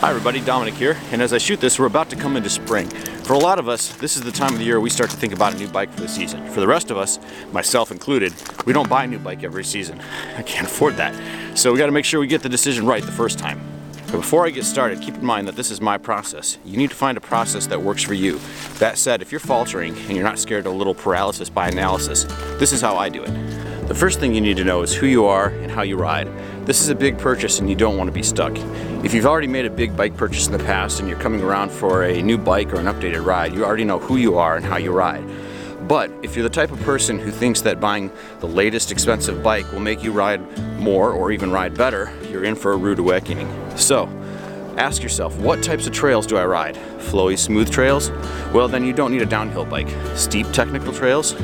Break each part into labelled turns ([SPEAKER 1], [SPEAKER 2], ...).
[SPEAKER 1] Hi everybody, Dominic here, and as I shoot this, we're about to come into spring. For a lot of us, this is the time of the year we start to think about a new bike for the season. For the rest of us, myself included, we don't buy a new bike every season. I can't afford that. So we gotta make sure we get the decision right the first time. But before I get started, keep in mind that this is my process. You need to find a process that works for you. That said, if you're faltering and you're not scared of a little paralysis by analysis, this is how I do it. The first thing you need to know is who you are and how you ride. This is a big purchase and you don't want to be stuck. If you've already made a big bike purchase in the past and you're coming around for a new bike or an updated ride, you already know who you are and how you ride. But if you're the type of person who thinks that buying the latest expensive bike will make you ride more or even ride better, you're in for a rude awakening. So, ask yourself, what types of trails do I ride? Flowy, smooth trails? Well, then you don't need a downhill bike. Steep, technical trails?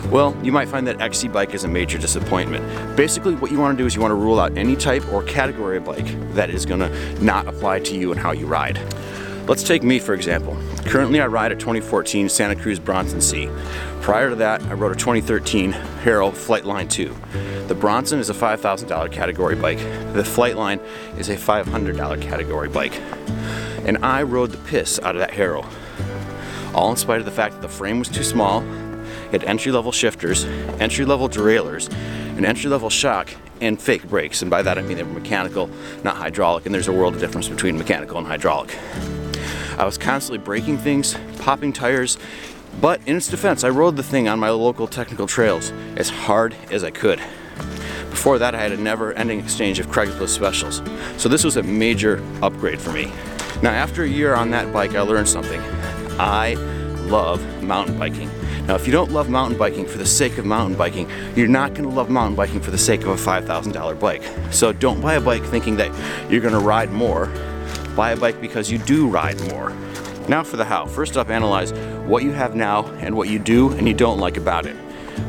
[SPEAKER 1] Well, you might find that XC bike is a major disappointment. Basically, what you want to do is you want to rule out any type or category of bike that is going to not apply to you and how you ride. Let's take me, for example. Currently, I ride a 2014 Santa Cruz Bronson C. Prior to that, I rode a 2013 Hero Flightline 2. The Bronson is a $5,000 category bike. The Flightline is a $500 category bike. And I rode the piss out of that Hero. All in spite of the fact that the frame was too small, it had entry-level shifters, entry-level derailleurs, an entry-level shock, and fake brakes. And by that I mean they were mechanical, not hydraulic, and there's a world of difference between mechanical and hydraulic. I was constantly breaking things, popping tires, but in its defense, I rode the thing on my local technical trails as hard as I could. Before that, I had a never-ending exchange of Craigslist specials, so this was a major upgrade for me. Now, after a year on that bike, I learned something. I love mountain biking. Now, if you don't love mountain biking for the sake of mountain biking, you're not going to love mountain biking for the sake of a $5,000 bike. So don't buy a bike thinking that you're going to ride more. Buy a bike because you do ride more. Now for the how. First up, analyze what you have now and what you do and you don't like about it.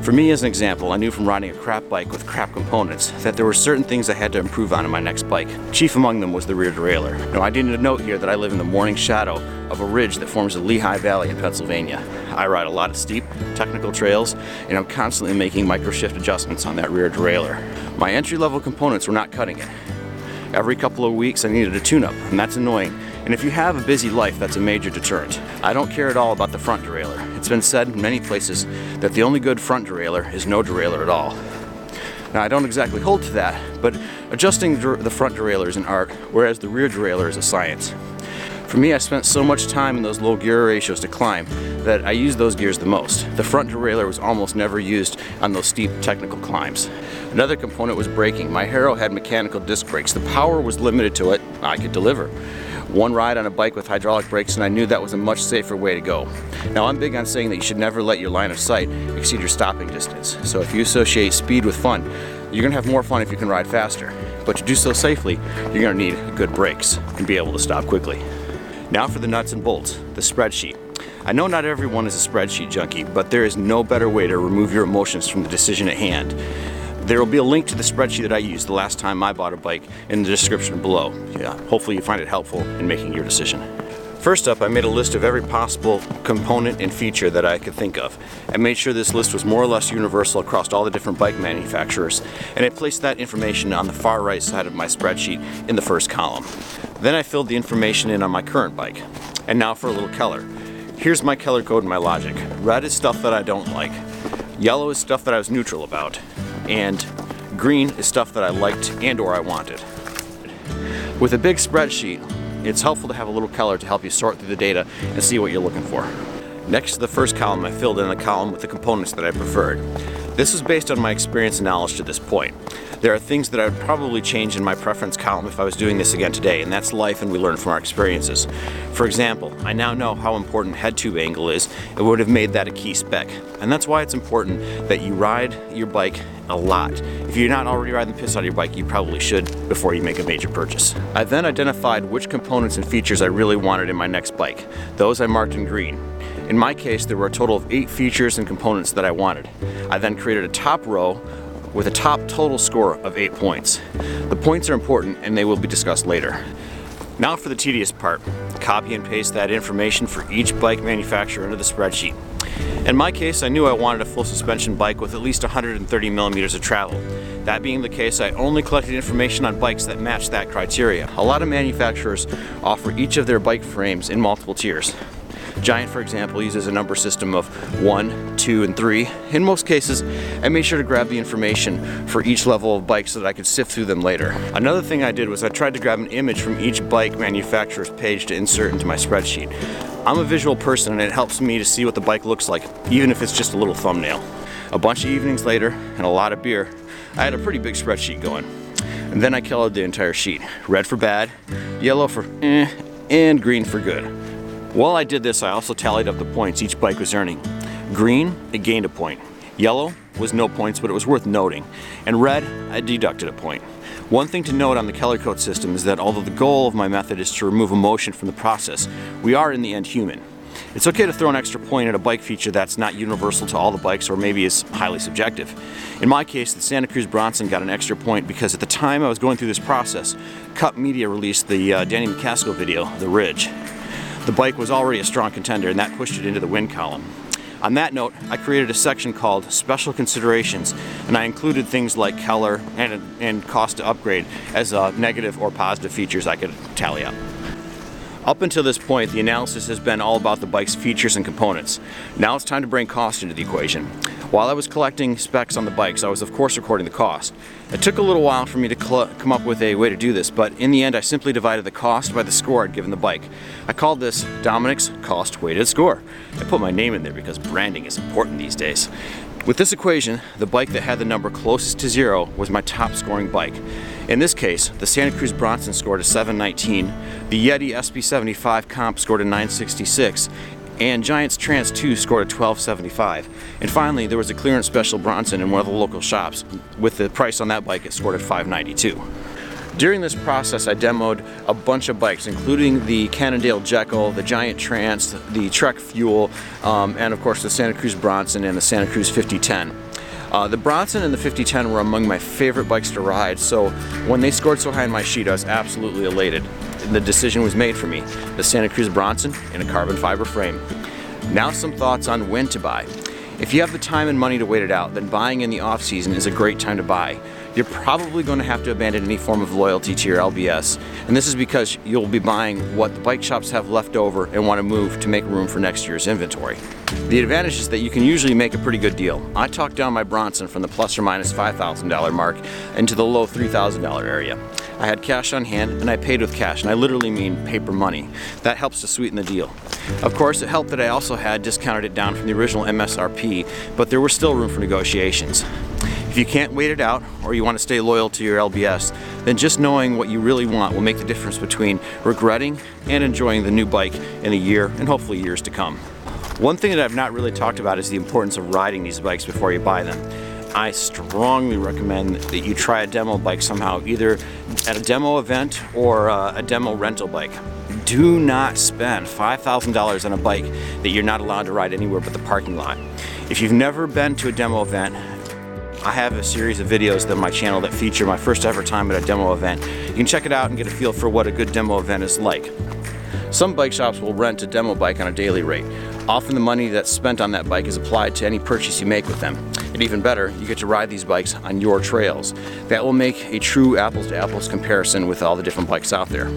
[SPEAKER 1] For me, as an example, I knew from riding a crap bike with crap components that there were certain things I had to improve on in my next bike. Chief among them was the rear derailleur. Now, I need to note here that I live in the morning shadow of a ridge that forms the Lehigh Valley in Pennsylvania. I ride a lot of steep, technical trails, and I'm constantly making micro-shift adjustments on that rear derailleur. My entry-level components were not cutting it. Every couple of weeks I needed a tune-up, and that's annoying. And if you have a busy life, that's a major deterrent. I don't care at all about the front derailleur. It's been said in many places that the only good front derailleur is no derailleur at all. Now, I don't exactly hold to that, but adjusting the front derailleur is an art, whereas the rear derailleur is a science. For me, I spent so much time in those low gear ratios to climb that I used those gears the most. The front derailleur was almost never used on those steep technical climbs. Another component was braking. My Hero had mechanical disc brakes. The power was limited to it. I could deliver. One ride on a bike with hydraulic brakes and I knew that was a much safer way to go. Now, I'm big on saying that you should never let your line of sight exceed your stopping distance. So if you associate speed with fun, you're going to have more fun if you can ride faster. But to do so safely, you're going to need good brakes and be able to stop quickly. Now for the nuts and bolts, the spreadsheet. I know not everyone is a spreadsheet junkie, but there is no better way to remove your emotions from the decision at hand. There will be a link to the spreadsheet that I used the last time I bought a bike in the description below. Hopefully you find it helpful in making your decision. First up, I made a list of every possible component and feature that I could think of. I made sure this list was more or less universal across all the different bike manufacturers, and I placed that information on the far right side of my spreadsheet in the first column. Then I filled the information in on my current bike. And now for a little color. Here's my color code and my logic. Red is stuff that I don't like. Yellow is stuff that I was neutral about. And green is stuff that I liked and or I wanted. With a big spreadsheet, it's helpful to have a little color to help you sort through the data and see what you're looking for. Next to the first column, I filled in a column with the components that I preferred. This was based on my experience and knowledge to this point. There are things that I would probably change in my preference column if I was doing this again today, and that's life and we learn from our experiences. For example, I now know how important head tube angle is and would have made that a key spec. And that's why it's important that you ride your bike a lot. If you're not already riding the piss out of your bike, you probably should before you make a major purchase. I then identified which components and features I really wanted in my next bike. Those I marked in green. In my case, there were a total of 8 features and components that I wanted. I then created a top row with a top total score of 8 points. The points are important and they will be discussed later. Now for the tedious part. Copy and paste that information for each bike manufacturer into the spreadsheet. In my case, I knew I wanted a full suspension bike with at least 130 millimeters of travel. That being the case, I only collected information on bikes that matched that criteria. A lot of manufacturers offer each of their bike frames in multiple tiers. Giant, for example, uses a number system of 1, 2, and 3. In most cases, I made sure to grab the information for each level of bike so that I could sift through them later. Another thing I did was I tried to grab an image from each bike manufacturer's page to insert into my spreadsheet. I'm a visual person and it helps me to see what the bike looks like, even if it's just a little thumbnail. A bunch of evenings later, and a lot of beer, I had a pretty big spreadsheet going. And then I colored the entire sheet. Red for bad, yellow for and green for good. While I did this, I also tallied up the points each bike was earning. Green, it gained a point. Yellow was no points, but it was worth noting. And red, I deducted a point. One thing to note on the color code system is that although the goal of my method is to remove emotion from the process, we are in the end human. It's okay to throw an extra point at a bike feature that's not universal to all the bikes or maybe is highly subjective. In my case, the Santa Cruz Bronson got an extra point because at the time I was going through this process, Cup Media released the Danny Macaskill video, The Ridge. The bike was already a strong contender and that pushed it into the win column. On that note, I created a section called Special Considerations and I included things like color and cost to upgrade as negative or positive features I could tally up. Up until this point, the analysis has been all about the bike's features and components. Now it's time to bring cost into the equation. While I was collecting specs on the bikes, I was of course recording the cost. It took a little while for me to come up with a way to do this, but in the end I simply divided the cost by the score I'd given the bike. I called this Dominic's Cost Weighted Score. I put my name in there because branding is important these days. With this equation, the bike that had the number closest to 0 was my top scoring bike. In this case, the Santa Cruz Bronson scored a 719, the Yeti SB75 Comp scored a 966, and Giant's Trans 2 scored a 1275. And finally, there was a clearance special Bronson in one of the local shops. With the price on that bike, it scored at 592. During this process, I demoed a bunch of bikes, including the Cannondale Jekyll, the Giant Trans, the Trek Fuel, and of course the Santa Cruz Bronson and the Santa Cruz 5010. The Bronson and the 5010 were among my favorite bikes to ride, so when they scored so high in my sheet, I was absolutely elated. The decision was made for me, the Santa Cruz Bronson in a carbon fiber frame. Now some thoughts on when to buy. If you have the time and money to wait it out, then buying in the off-season is a great time to buy. You're probably going to have to abandon any form of loyalty to your LBS, and this is because you'll be buying what the bike shops have left over and want to move to make room for next year's inventory. The advantage is that you can usually make a pretty good deal. I talked down my Bronson from the plus or minus $5,000 mark into the low $3,000 area. I had cash on hand and I paid with cash, and I literally mean paper money. That helps to sweeten the deal. Of course, it helped that I also had discounted it down from the original MSRP, but there was still room for negotiations. If you can't wait it out, or you want to stay loyal to your LBS, then just knowing what you really want will make the difference between regretting and enjoying the new bike in a year and hopefully years to come. One thing that I've not really talked about is the importance of riding these bikes before you buy them. I strongly recommend that you try a demo bike somehow, either at a demo event or a demo rental bike. Do not spend $5,000 on a bike that you're not allowed to ride anywhere but the parking lot. If you've never been to a demo event, I have a series of videos on my channel that feature my first ever time at a demo event. You can check it out and get a feel for what a good demo event is like. Some bike shops will rent a demo bike on a daily rate. Often the money that's spent on that bike is applied to any purchase you make with them. And even better, you get to ride these bikes on your trails. That will make a true apples to apples comparison with all the different bikes out there.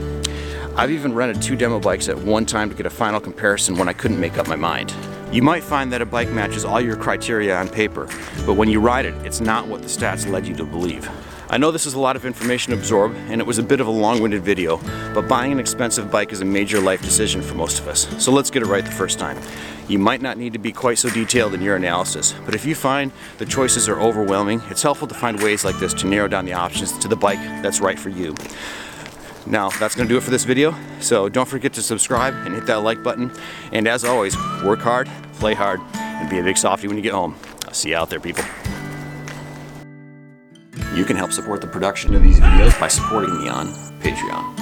[SPEAKER 1] I've even rented 2 demo bikes at one time to get a final comparison when I couldn't make up my mind. You might find that a bike matches all your criteria on paper, but when you ride it, it's not what the stats led you to believe. I know this is a lot of information to absorb, and it was a bit of a long-winded video, but buying an expensive bike is a major life decision for most of us, so let's get it right the first time. You might not need to be quite so detailed in your analysis, but if you find the choices are overwhelming, it's helpful to find ways like this to narrow down the options to the bike that's right for you. Now, that's going to do it for this video, so don't forget to subscribe and hit that like button, and as always, work hard, play hard, and be a big softie when you get home. I'll see you out there, people. You can help support the production of these videos by supporting me on Patreon.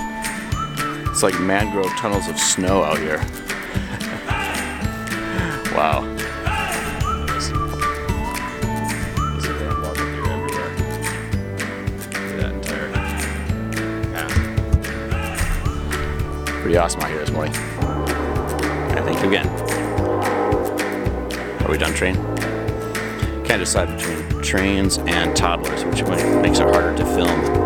[SPEAKER 1] It's like mangrove tunnels of snow out here. Wow. There's a damn log deer everywhere. Look at that entire path. Pretty awesome out here this morning. And thank you again. Are we done, train? Can't decide between trains and toddlers, which makes it harder to film.